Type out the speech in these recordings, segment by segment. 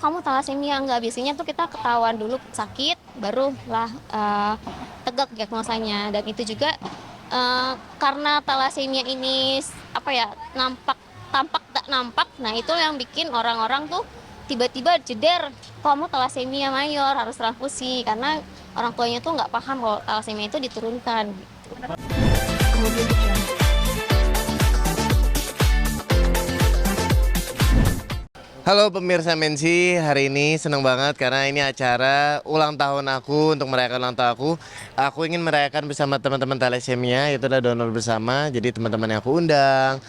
kamu talasemia nggak, biasanya tuh kita ketahuan dulu sakit barulah tegak diagnosanya. Dan itu juga karena talasemia ini apa ya, tampak tak nampak, nah itu yang bikin orang-orang tuh tiba-tiba jeder, kamu talasemia mayor harus transfusi, karena orang tuanya tuh nggak paham kalau talasemia itu diturunkan. Halo pemirsa Mensi, hari ini senang banget karena ini acara ulang tahun aku. Untuk merayakan ulang tahun aku ingin merayakan bersama teman-teman Thalassemia, itu adalah donor bersama. Jadi teman-teman yang aku undang,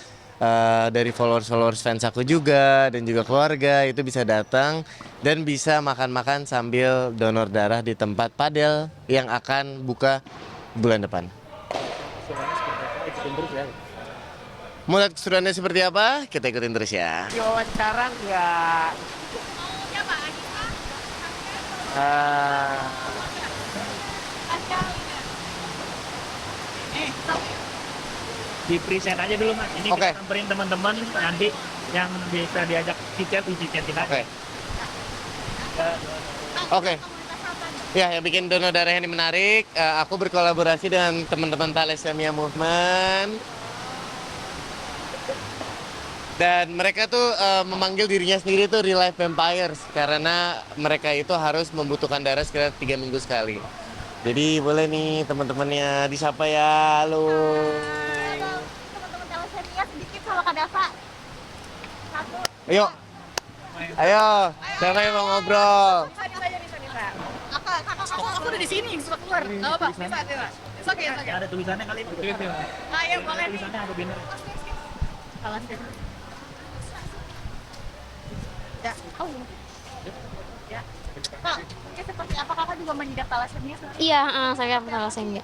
dari followers fans aku juga, dan juga keluarga, itu bisa datang dan bisa makan-makan sambil donor darah di tempat padel yang akan buka bulan depan. Mau lihat keseruannya seperti apa? Kita ikutin terus ya. Sekarang ya eh, di present aja dulu mas. Ini Oke. kita samperin teman-teman nanti yang bisa diajak di-chatin aja. Oke. Oke. Ya, yang bikin donor darah ini menarik, aku berkolaborasi dengan teman-teman Thalassemia Movement. Dan mereka tuh memanggil dirinya sendiri tuh Real Life Vampires karena mereka itu harus membutuhkan darah sekitar 3 minggu sekali. Jadi boleh nih teman-temannya disapa ya. Halo. Teman-teman Thalassemia sedikit sama Kak Dava. Ayo. Ayo, siapa yang mau ngobrol? Aku udah di sini, suka keluar. Enggak apa-apa, bisa. Oke. Ada tulisannya kali itu. Ayo, boleh. Tulisannya ada banner. Ya. Oh. Ya. Kak, mungkin seperti apa kakak juga mengidap talasemia? Iya, saya thalassemia.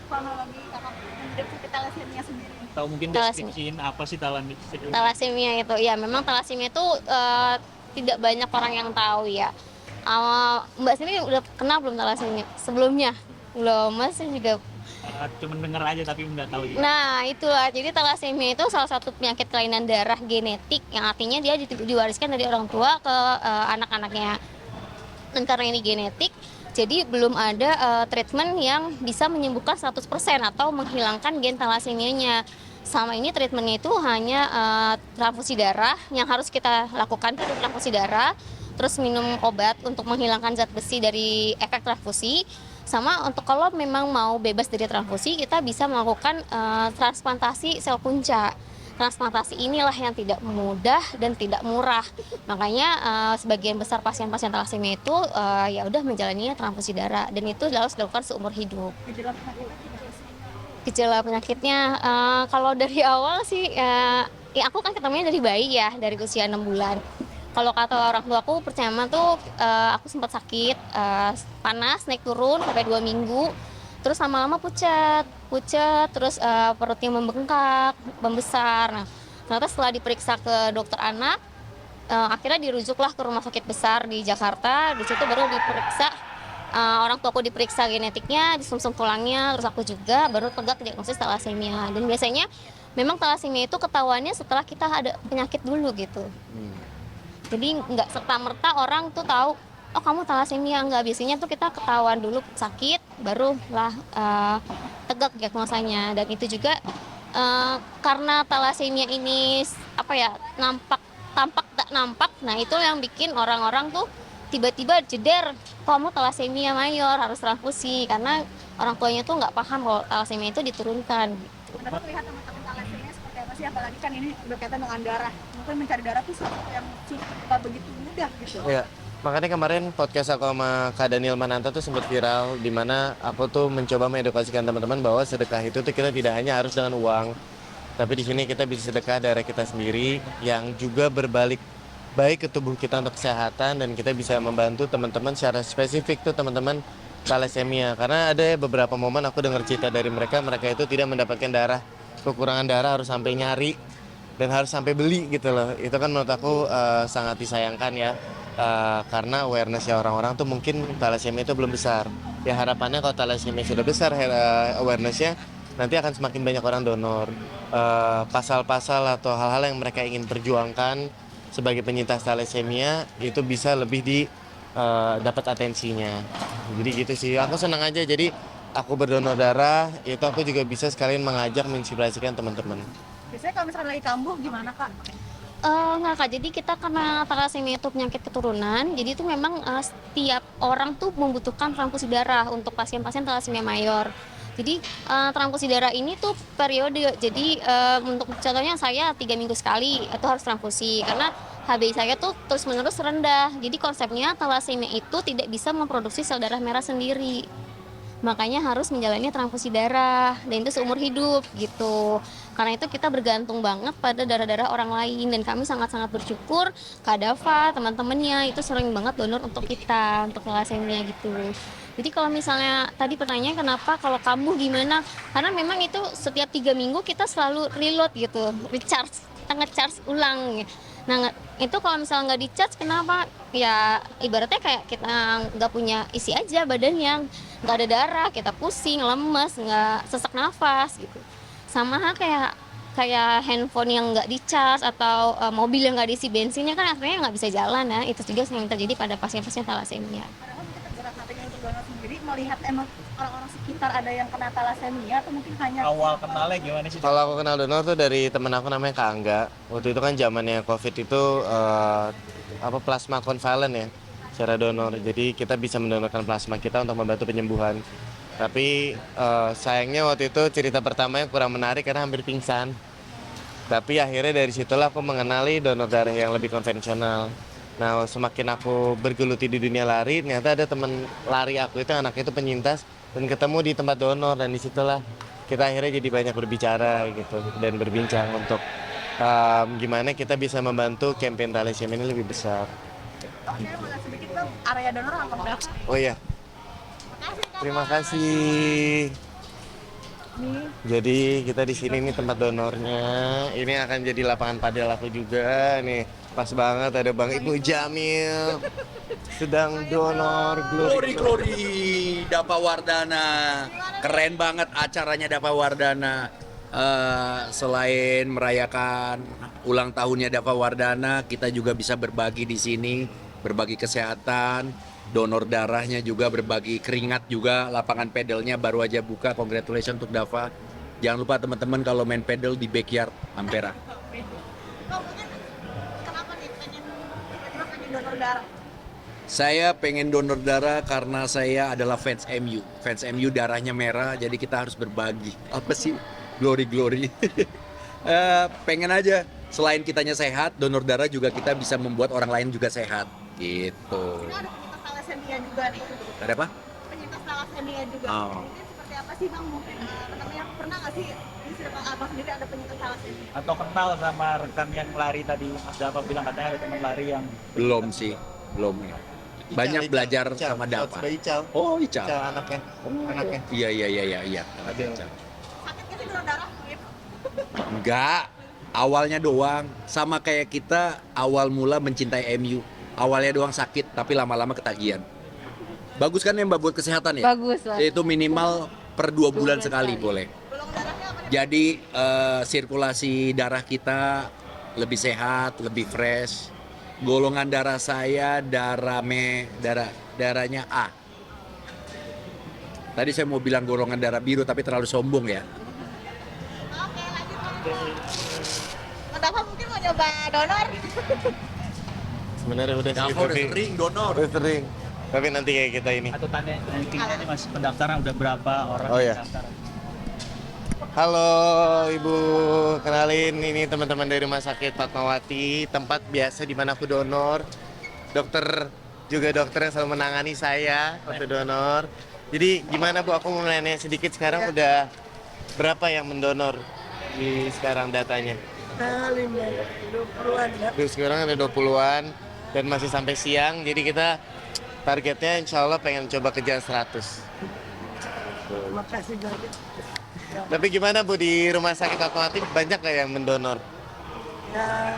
Kronologi kakak mengidap sakit talasemia sendiri. Tahu mungkin Thalassemia. deskripsiin apa sih talasemia? Thalassemia itu, ya memang thalassemia itu tidak banyak orang yang tahu ya. Mbak sendiri udah kenal belum thalassemia sebelumnya? Belum, Mas juga. Cuman denger aja tapi nggak tahu juga. Nah, itulah. Jadi thalassemia itu salah satu penyakit kelainan darah genetik yang artinya dia diwariskan dari orang tua ke anak-anaknya. Dan karena ini genetik, jadi belum ada treatment yang bisa menyembuhkan 100% atau menghilangkan gen talassemianya. Sama ini treatmentnya itu hanya transfusi darah, yang harus kita lakukan itu transfusi darah, terus minum obat untuk menghilangkan zat besi dari efek transfusi. Sama untuk kalau memang mau bebas dari transfusi, kita bisa melakukan transplantasi sel punca. Transplantasi inilah yang tidak mudah dan tidak murah. Makanya sebagian besar pasien-pasien thalassemia itu ya udah menjalaninya transfusi darah, dan itu harus dilakukan seumur hidup. Gejala penyakitnya kalau dari awal sih ya aku kan ketemunya dari bayi ya, dari usia 6 bulan. Kalau kata orang tua aku pertama tuh aku sempat sakit, panas naik turun sampai 2 minggu. Terus lama-lama pucat, terus perutnya membengkak, membesar. Nah, ternyata setelah diperiksa ke dokter anak, akhirnya dirujuklah ke rumah sakit besar di Jakarta. Di situ baru diperiksa, orang tuaku diperiksa genetiknya, di sumsum tulangnya, terus aku juga baru tegak diagnosis thalassemia. Dan biasanya memang thalassemia itu ketahuannya setelah kita ada penyakit dulu gitu. Jadi nggak serta-merta orang tuh tahu, oh kamu thalassemia, nggak. Biasanya tuh kita ketahuan dulu sakit barulah tegak diagnosanya. Dan itu juga karena thalassemia ini apa ya, tampak tak nampak, nah itu yang bikin orang-orang tuh tiba-tiba jeder, kamu thalassemia mayor harus transfusi, karena orang tuanya tuh nggak paham kalau thalassemia itu diturunkan. Kenapa melihat teman-teman talasemia seperti apa sih? Apalagi kan ini berkaitan dengan darah. Mungkin mencari darah itu sesuatu yang tidak begitu mudah gitu. Iya, makanya kemarin podcast aku sama Kak Daniel Mananta tuh sempat viral, di mana aku tuh mencoba mengedukasikan teman-teman bahwa sedekah itu tuh kita tidak hanya harus dengan uang, tapi di sini kita bisa sedekah darah kita sendiri yang juga berbalik baik ke tubuh kita untuk kesehatan, dan kita bisa membantu teman-teman secara spesifik tuh teman-teman thalassemia. Karena ada beberapa momen aku dengar cerita dari mereka itu tidak mendapatkan darah, kekurangan darah harus sampai nyari dan harus sampai beli gitu loh. Itu kan menurut aku sangat disayangkan ya, karena awareness-nya orang-orang tuh mungkin thalassemia itu belum besar. Ya harapannya kalau thalassemia sudah besar awareness-nya, nanti akan semakin banyak orang donor. Pasal-pasal atau hal-hal yang mereka ingin perjuangkan sebagai penyintas thalassemia itu bisa lebih dapat atensinya. Jadi gitu sih, aku senang aja. Jadi aku berdonor darah itu aku juga bisa sekalian mengajak menginspirasikan teman-teman. Biasanya kalau misalnya lagi kambuh gimana Kak? Enggak Kak, jadi kita karena thalassemia itu penyakit keturunan, jadi itu memang setiap orang tuh membutuhkan transfusi darah untuk pasien-pasien thalassemia mayor. Jadi transfusi darah ini tuh periode, jadi untuk contohnya saya 3 minggu sekali itu harus transfusi karena HbA saya tuh terus-menerus rendah. Jadi konsepnya thalassemia itu tidak bisa memproduksi sel darah merah sendiri. Makanya harus menjalani transfusi darah dan itu seumur hidup gitu. Karena itu kita bergantung banget pada darah-darah orang lain dan kami sangat-sangat bersyukur Kak Dava, teman-temannya itu sering banget donor untuk kita, untuk thalassemia gitu. Jadi kalau misalnya tadi pertanyaan kenapa kalau kambuh gimana? Karena memang itu setiap 3 minggu kita selalu reload gitu, recharge, kita nge-charge ulang. Nah itu kalau misalnya nggak di-charge kenapa? Ya ibaratnya kayak kita nggak punya isi aja badannya, nggak ada darah, kita pusing, lemes, nggak sesak nafas gitu. Sama kayak handphone yang nggak di-charge atau mobil yang nggak diisi bensinnya kan akhirnya nggak bisa jalan ya. Itu juga yang terjadi pada pasien-pasien thalassemia. Padahal mungkin tergerak hatinya untuk donor sendiri melihat emang orang-orang sekitar ada yang kena thalassemia atau mungkin hanya Awal kenalnya gimana sih? Kalau aku kenal donor tuh dari temen aku namanya Kak Angga. Waktu itu kan zamannya COVID itu plasma konvalen ya, cara donor. Jadi kita bisa mendonorkan plasma kita untuk membantu penyembuhan. Tapi sayangnya waktu itu cerita pertamanya kurang menarik karena hampir pingsan. Tapi akhirnya dari situlah aku mengenali donor darah yang lebih konvensional. Nah semakin aku bergeluti di dunia lari, ternyata ada temen lari aku itu anaknya itu penyintas dan ketemu di tempat donor dan disitulah kita akhirnya jadi banyak berbicara gitu dan berbincang untuk gimana kita bisa membantu campaign thalassemia ini lebih besar. Oke, boleh sedikit dong area donor apa berapa? Oh iya, terima kasih. Nih, Jadi kita di sini nih tempat donornya. Ini akan jadi lapangan padel aku juga nih. Pas banget ada Bang Ibnu Jamil sedang donor Glory Glory Dapa Wardana, keren banget acaranya Dapa Wardana. Selain merayakan ulang tahunnya Dapa Wardana, kita juga bisa berbagi di sini, berbagi kesehatan, donor darahnya juga, berbagi keringat juga. Lapangan pedelnya baru aja buka, congratulations untuk Dava. Jangan lupa teman-teman kalau main pedal di backyard Ampera. Kak, mungkin kenapa nih tiba-tiba pengen donor darah? Saya pengen donor darah karena saya adalah fans MU. Fans MU darahnya merah, jadi kita harus berbagi. Apa sih? Glory. Pengen aja, selain kitanya sehat, donor darah juga kita bisa membuat orang lain juga sehat. Gitu. Ini ada penyintas thalassemia juga nih. Ada apa? Penyintas thalassemia juga. Oh. Ini seperti apa sih Bang? Mungkin namanya pernah nggak sih di circle Abang sendiri ada penyintas thalassemia? Atau kenal sama rekan yang lari tadi? Ada apa bilang katanya ada teman lari yang Belum sih, belum ya. Banyak belajar sama Dava. Ical. Oh, Ica. Ical anaknya. Anaknya. Iya. Ada. Sakit nggak sih donor darah? Gitu. Enggak, awalnya doang. Sama kayak kita awal mula mencintai MU. Awalnya doang sakit, tapi lama-lama ketagihan. Bagus kan ya Mbak buat kesehatan ya? Bagus lah. Itu minimal per 2 bulan sekali boleh. Golongan darahnya apa nih? Jadi sirkulasi darah kita lebih sehat, lebih fresh. Golongan darah saya darahnya A. Tadi saya mau bilang golongan darah biru tapi terlalu sombong ya. Oke, lanjut Bang. Kenapa mungkin mau nyoba donor? Sebenarnya udah sih, Dava udah sering donor. Udah sering. Tapi nanti kayak kita ini. atau tanya intinya nih Mas, pendaftaran udah berapa orang Oh, yang iya. daftar? Halo Ibu, kenalin ini teman-teman dari Rumah Sakit Fatmawati, tempat biasa di mana aku donor. Dokter yang selalu menangani saya waktu donor. Jadi gimana Bu, aku mau nanya sedikit sekarang udah berapa yang mendonor di sekarang datanya? 20-an ya. Terus sekarang ada 20-an dan masih sampai siang, jadi kita targetnya insya Allah pengen coba kejar 100. Makasih banyak. Tapi gimana Bu, di Rumah Sakit Fatmawati banyak nggak yang mendonor? Ya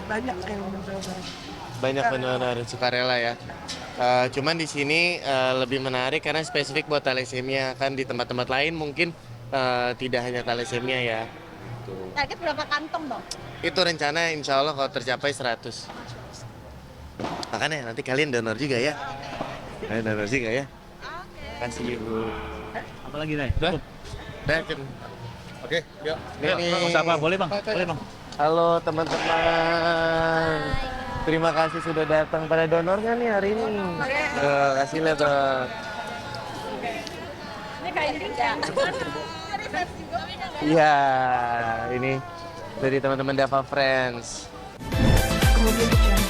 banyak yang mencoba. Banyak pendonor sukarela ya. Cuman di sini lebih menarik karena spesifik buat thalassemia, kan di tempat-tempat lain mungkin tidak hanya thalassemia ya. Tuh. target berapa kantong dong? Itu rencana insya Allah kalau tercapai 100. Makanya nanti kalian donor juga ya. Kalian donor juga ya. Kasih Ibu. Apa lagi nih? Udah? Udah, Ken. Oke, yuk. Bang, apa? Boleh bang? Boleh bang. Halo teman-teman. Terima kasih sudah datang pada donornya nih hari ini. Kasih lihat dong. Ini kayak juga. Iya, ini dari teman-teman Dava Friends. Kemudian